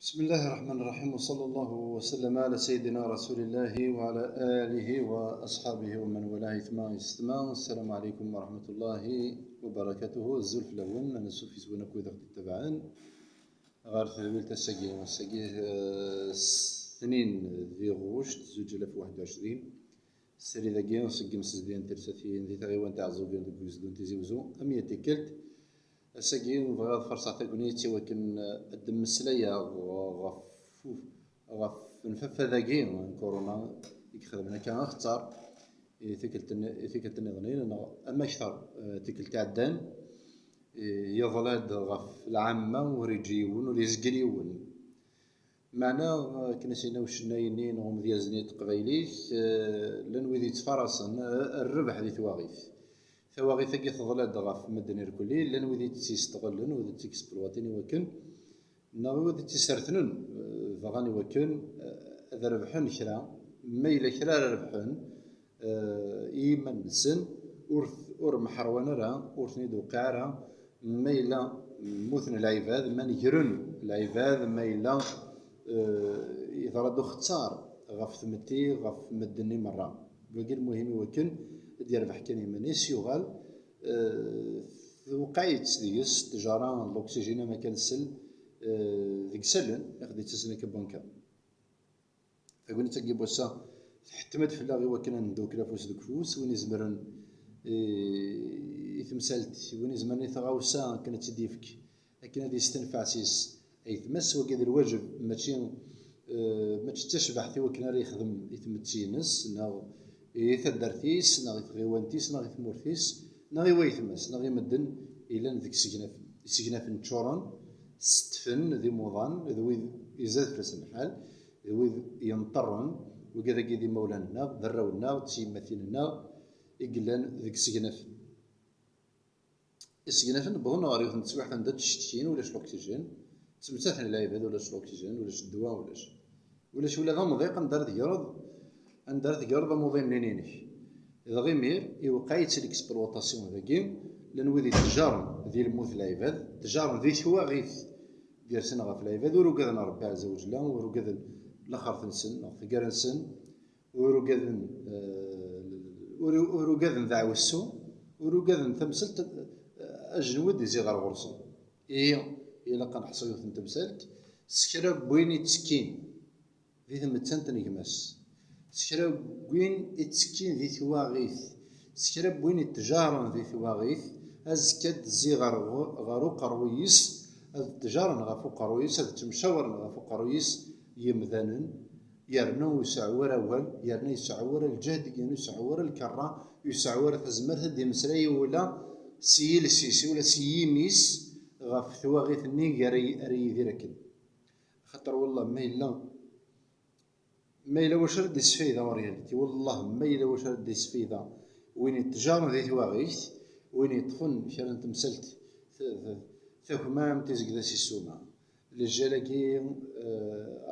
بسم الله الرحمن الرحيم، وصلى الله وسلم على سيدنا رسول الله وعلى آله وأصحابه ومن والاه ثم يستمع. السلام عليكم ورحمة الله وبركاته. الزول في الأول أنا سوفي زوينة كويدة تبعان غير ثويل تساقي سنين ذي غوشت زوج ألاف واحد وعشرين السري ذاكي نسقي مسدين ترساتين ذي تغيوان تاع زوجين دوكوزدون تيزيوزو أمية تيكلت أساقي نبغي فرصة تاكونيتي ولكن الدم السلايا غف نفف ذاكي كورونا يخدمنا كان اختار تيكلت النظنين أما أكثر تيكلت عدان يظلاد غف العامة وريجيون وريزقليون معنا كنا سينا وشناينين غم ديازنيت قبايليك لان ويدي تفرصن الربح دي ثواغيث كي تظلاد غف مدني الكلي لان ويدي تيستغلن ويدي تيكسبلواتين وكن نا ويدي تيسرثنن فغاني وكن اذا ربحن كرا ميلا كرا ربحن ايمن سن اور محرونا راه اورثني دوقعرا ميلا مثن العباد من يجرن العباد ميلا إذا ردو اختار غف ثمتي غف مدني مرة بقي المهم وكن ديال بحكاني منيس يغال وقعيت ديس تجارة الأكسجين ما كان سل ذيك سلن ياخدي تسنى كبنكا فقلنا تجيب وسا حتمت في اللاغي وكنا ندوك لافوس دوك فوس وين يزمرن يتمسالت وين يزمرن يثغاوسا كانت تديفك لكن هذه يستنفع سيس أي تمس وكذا الواجب ماشي ما تشبح ثي وكنا راه يخدم يتمتينس نا يثدرتيس نا يتغيوانتيس نا يثمورتيس نا يويثمس نا يمدن إلى ذيك سجناف نتشورن ستفن ذي موضان ذوي يزاد في رسم الحال ذوي ينطرن وكذا كذي مولانا ذرونا تسيمثيلنا يقلان ذيك سجناف السجنافن بغنا غاريوث نتسبح عند الشتين ولاش الأكسجين تمساتن العباد ولاش الأكسجين ولاش الدواء ولاش ولا ذا مضيق ندار تقرض مضي منينينك إذا غيمير يوقعيت الإكسبلوطاسيون ذاكي لأن وذي تجارن ذي الموت العباد تجارن ذي ثواغيث ديال سنة غف العباد ورقدن ربي عز وجل ورقدن الآخر تنسن ثقار نسن ورقدن ذا السوء ورقدن تمثلت أجنود يزي غير غرصن إلا كان حصيوث تمثلت سكرا بوين يتسكين ذي ثمتسان تنجمس سكرا بوين يتسكين ذي ثواغيث سكرا بوين يتجارن ذي ثواغيث أزكاد زي غارو قرويس التجارن غافو قرويس تمشاورن غافو قرويس يمذانن يرنو يسعور أول يرنو يسعور الجهد يسعور الكرة يسعور تزمر هدي مسري ولا سيل سيسي ولا سيميس غاف ثواغيث النيق ري ذيركن خاطر والله ما إلا واش رد يسفيدا وريالتي والله ما إلا واش رد يسفيدا وين يتجارن ذي ثواغيث وين يطفن كرا تمسلت ثكمام تزقدا سي السومة للجلاكي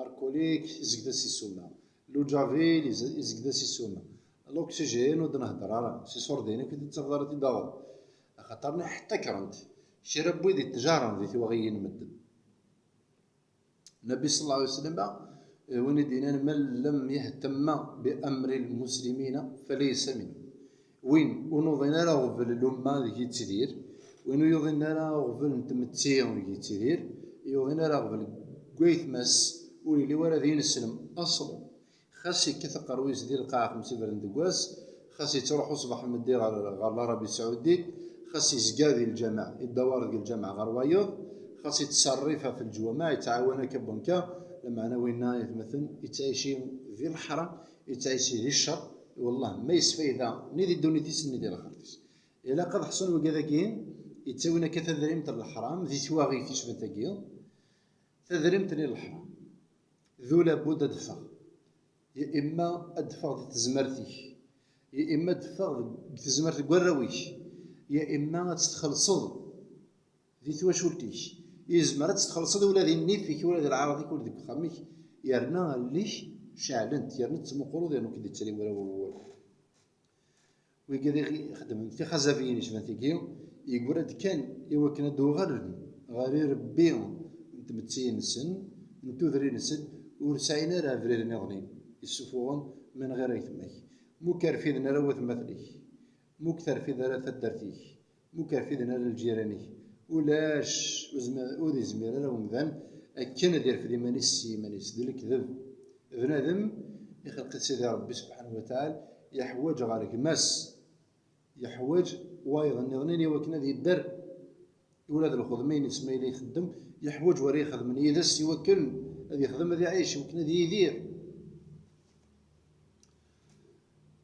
اركوليك يزقدا سي السومة لو جافيل يزقدا سي السومة الاكسجين ودنا هضر سي صورديني كنت تهضر تداور خاطرنا حتى كرنت شرب ويدي التجارة ذي ثواغيين مدن النبي صلى الله عليه وسلم وين دينا من لم يهتم بأمر المسلمين فليس منه وين ونوضينا له غفل الأمة ذي تدير وين يوضينا له غفل نتمتيهم ذي تدير يوضينا له غفل قويث مس ولي ورا ذي نسلم أصلا خاصي كثر قرويس ديال القاع في مسيبر ندقواس خاصي تروح صباح المدي غير العربي السعودي خاص يزقا ذي الجامع الدوار ديال الجامع غير وايض خاص يتصرفها في الجوامع يتعاون كبنكا لما انا وينا مثلا يتعيشي في الحرم يتعيشي في الشر والله ما يسفيدا نيدي دوني تيس نيدي الاخرتيس الا قد حصل وكذاكين يتساوينا كتذريمت الحرام ذي ثواغي في شبتاكيا تذريمت للحرام ذو لابد ادفع يا اما ادفع تزمرتي يا اما ادفع تزمرتي قراويش يا اما تتخلصض ذي تواشولتيش يزمر تتخلصض ولا ذي النيت فيك ولا ذي العراضيك ولا ذي خاميك يرنا ليش شعلنت يرنا تمقرو ذي نوكي تسالي ولا ويقدر يخدم في خزافين شفنتيكيو يقول كان يوكنا دو غير ربيهم نتمتين سن نتوذري نسد ورسعينا راه فريد نظنين يسفون من غير يثمك مو كارفيدنا راه وثمثلك مو كثرفيد راه تدرتيك مو كارفيدنا راه الجيرانيك ولاش وذي زمير راه ومذان أكن دير في ديمانيس سيمانيس ديال الكذب بنادم يخلق سيدي ربي سبحانه وتعالى يحوج غير كماس يحوج وايضا نظنين وكنا ذي الدر ولاد الخدمين يسمى لي يخدم يحوج وري يخدم يدس يوكل هذا يخدم هذا يعيش وكنا ذي يدير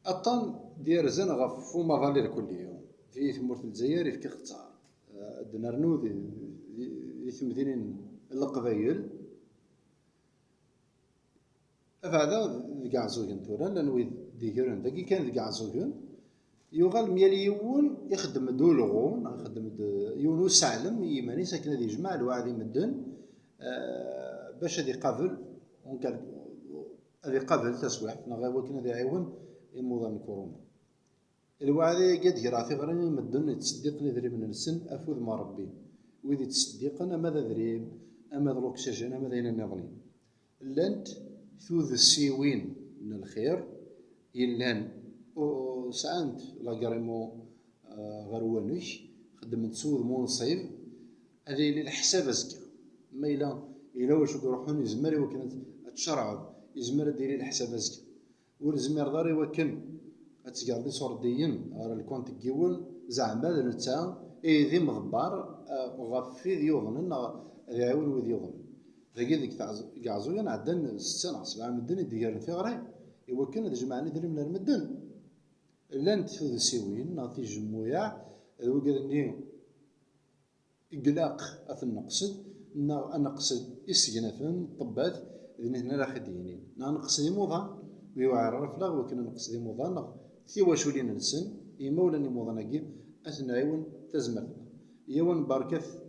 أطن ديال زن غف وما غالير كل يوم في ثمورة الجزائر في كيختار دنرنو ذي ثمثينين القبايل هذا كاع زوجين تورا لان ويد ديكرون داكي كان كاع زوجين يوغال ميال يون يخدم دولغون يخدم يونو سالم يماني ساكن هذا يجمع الواعد يمدن باش هذا يقابل هذا يقابل تسويح غير ولكن هذا يعاون يموضان كورونا الواعد قد يراثي غير يمدن يتصدق ندري من السن افوذ ما ربي ويدي تصدق انا ماذا دريب اما الاكسجين اما داين النظرين لانت ثوذ السيوين من الخير يلان وسعنت لاكاريمو غروانيش خدمت سوذ منصيب هذا اللي الحساب ازكى ما الا واش يروحون يزمر وكانت تشرعب يزمر ديري الحساب ازكى والزمير داري وكن اتقال دي صورديين راه الكونت كيول زعما نتا ذي مضبار غفي يوضن يعاون وذ يوضن ذاكي ديك كاع زوين عندنا 6 7 مدن يدير في غري ايوا كان هذا جمعني دري من المدن لانت في السيوين نعطي جمويع وقالني إقلاق أثنقصد نقصد إسجنافن طبات ذي هنا راه خدينين نقصد موضان ويوعر رفلا وكنا نقصد موضان ثيوا شولين نسن يمولاني موضانكي أثنعيون تزمرنا يوان باركث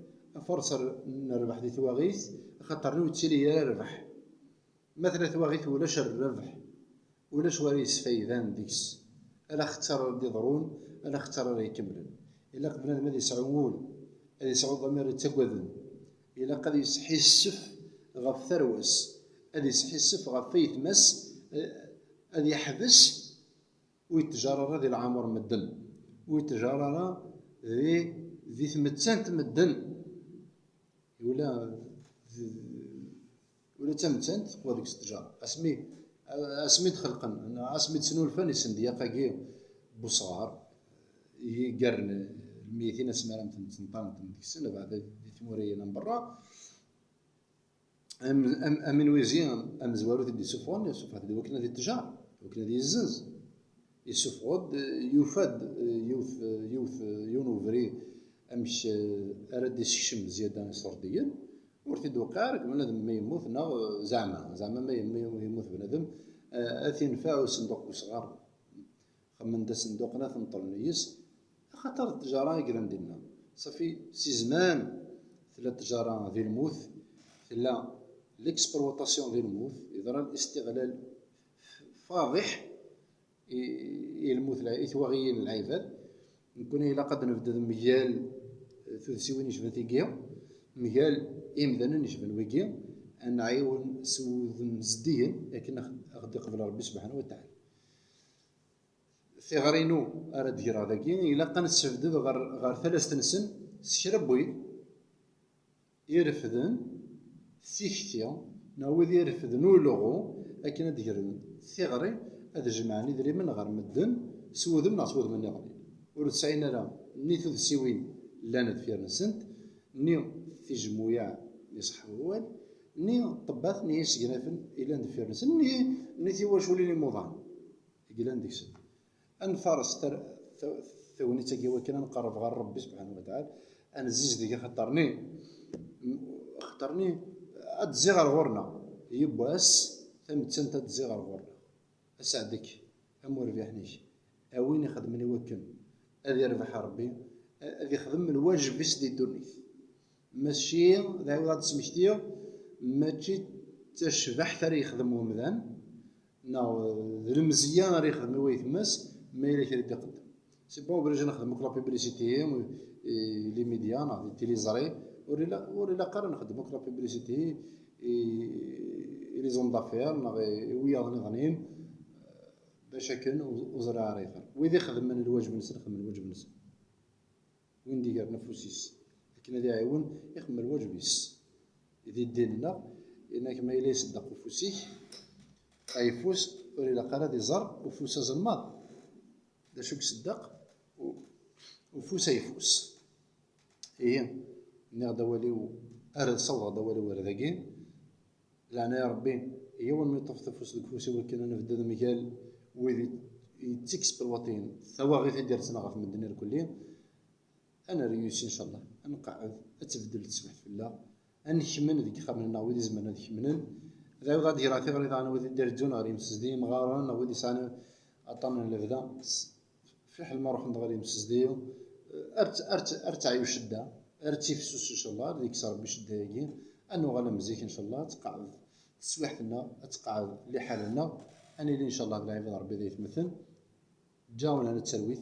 فرصر نربح دي ثواغيث خاطر نو تسيلي يا ربح مثلا ثواغيث ولاش الربح ولاش وريس فايدان ديكس الا اختار دي ضرون الا اختار راه يكملن الا قبل ما يسعول هذا يسعود ضمير يتقوذن الا قد يسحسف غف ثروس هذا يسحسف غف يتمس هذا يحبس ويتجرر ذي العمر مدن ويتجرر ذي ثمتسان تمدن ولا تمتسان تقوى ديك التجاره اسمي تخلقن اسمي تسنو الفن يسندياقا كي بوصغار يقرن الميتين اسمارم تنطام ديك السنه بعد دي ثمورينا من برا امن ويزيان ام زوارو دي سوفون يوسف هذا وكنا دي التجار وكنا دي الزنز يوسف غد يوفاد يوث يونوفري امش اراد يسكشم زياده صرديا ورثي دوقارك بنادم ما يموت زعما ما يموت بنادم اثنفاع صندوق صغار خمن دا صندوقنا تنطل نيس خاطر التجاره يقرن ديالنا صافي سي زمان ثلاث التجاره ديال الموت لا ليكسبلوطاسيون ديال الموت يضرا الاستغلال فاضح الموت يتوغيين العباد نكون الا قد نبدا مجال ثلثيوين يشبه تيكيا مجال إمدانا نشبه ويكيا أن عيون سوذ مزديا لكن أخذ قبل ربي سبحانه وتعالى في غرينو أراد يرى ذاكي إلا كان السفدد غير 3 سن سشربوي يرفدن ثيختيا ناوذ يرفدن ولغو لكن ديرن ثغري هذا جمعني دري من غير مدن سوذ من سوذ من يغني ورتسعين لا نيثو السيوين لاند فيها نسنت نيو في جمويع يصحو أول ني طبات ني سجنافن إلى ندفير نسن ني تيواش وليني موضان إلى نديكسن أنفارس ثوني تاكي وكنا نقرب غير ربي سبحانه وتعالى أنا زيج ديك خطرني أتزي غير غورنا يبواس ثمتسن تتزي غير غورنا أسعدك أمور بيحنيش أوين يخدمني وكن أذي يربح ربي أذي يخدم الواجب بس دي الدنيا ماشي ذا هو تسمشتيو ماشي تشبح ثري يخدم ومذان ناو المزيان راه يخدم ويتمس ما الا كيرد يقدم سي بون بلا نخدم لا بوبليسيتي لي ميديا نا تيليزاري وريلا قرا نخدمو كلا بيبليسيتي لي زون دافير وياض نغنين باش هكا وزرع ريفر وإذا خدم من الواجب نسن خدم الواجب نسن وين دير نفوسيس لكن هذا يعاون يخدم الواجب يس إذا ديننا إنك ما إلا يصدق وفوسيه أيفوس وريلا قرا دي زر وفوس زلماط دا شوك صدق وفوس يفوس إيه نغدا وليو أرد صوغ دا وليو أرداكين لعنا يا ربي هي وين ما يطفطف فوس الكفوسي ولكن أنا في الدنيا ميكال ويدي يتكس بالوطين ثوا غير تدير تنغف من الدنيا الكلية أنا ريوسي إن شاء الله نقعد أتبدل تسبح في الله أنكمن ذيك خاملنا ويدي زمان هذيك منن ذا غادي راه غير أنا ويدي دير جون غير مسدي مغارن ويدي سانا عطانا لبدا في حال ما روح نغير مسديو ارتع يشدا ارتي في سوس ان شاء الله ديك صار بشدا يجي انه غالا مزيك ان شاء الله تقعد تسويحتنا تقعد لحالنا اني ان شاء الله بالعباد ربي ذي يتمثل جاونا على التلويث